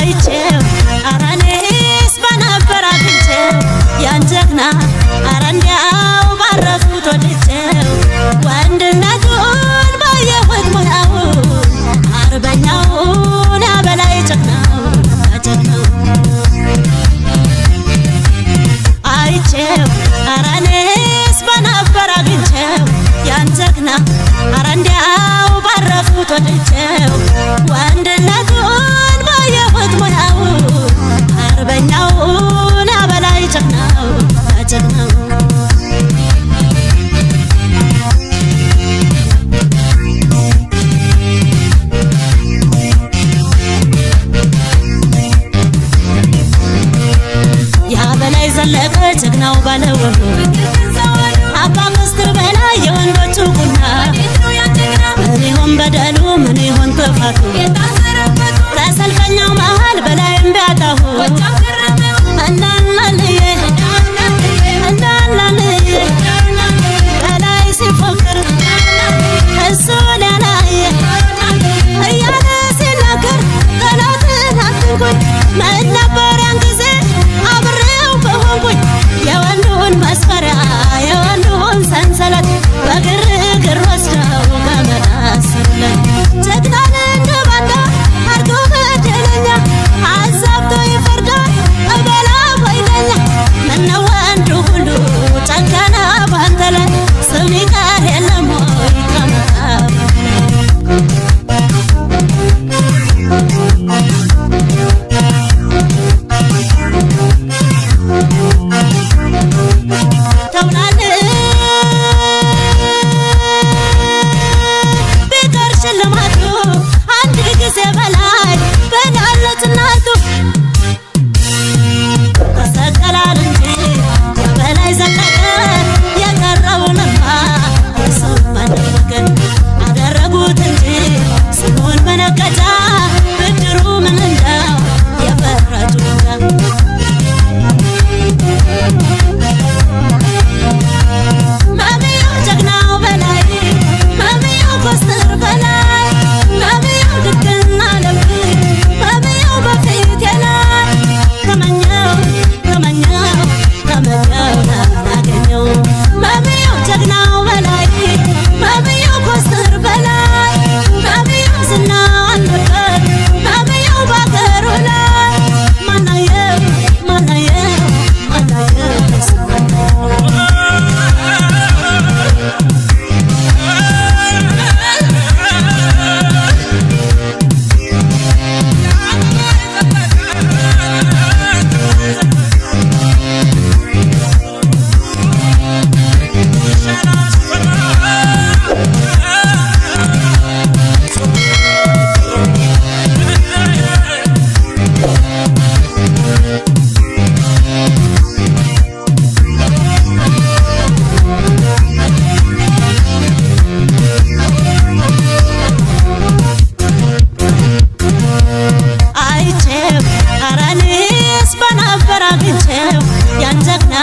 አይቼው አራኔስ በነበር አግኝቼው ያን ጀግና አረ እንዲያው ባረፉት ወድጄው ወንድነቱን ባየሁት ሙያውን አርበኛውን ያበላይ ጀግናው አይቼው አራኔስ በነበር አግኝቼው ያን ጀግና አረ እንዲያው ባረፉት ወድጄው ወንድነቱን ባየሁት ሙያውን አርበኛውን ያበላይ ጀግናው ያበላይ ዘለቀ ጀግናው ባለወሉ አባ መስክር በላይ የወንዶቹ ቁና ምን ይሆን በደሉ ምን ይሆን ጥፋቱ ከሰልፈኛው መሃል በላይም ቢያጣሁ እንዳላልዬ በላይ ሲፎክር እሱ ሌላዬ እያለ ሲናገር ጠላትን አትንኩኝ ምን ነበር ያን ጊዜ አብሬው በሆንኩኝ የወንዱን መስፈሪያ የወንዱን ሰንሰለት በግርግር ወስደው ገመድ አሰሩለት ጀግናን እንደ ባንዳ አርጎ በደለኛ አዛብቶ ይፈርዳል እበላ ወይደኛ ምነው ወንዱ ሁሉ ጨከነ ባንተ ላይ ስም ይቀር የለም ወይ ከመቃብር ያን ጀግና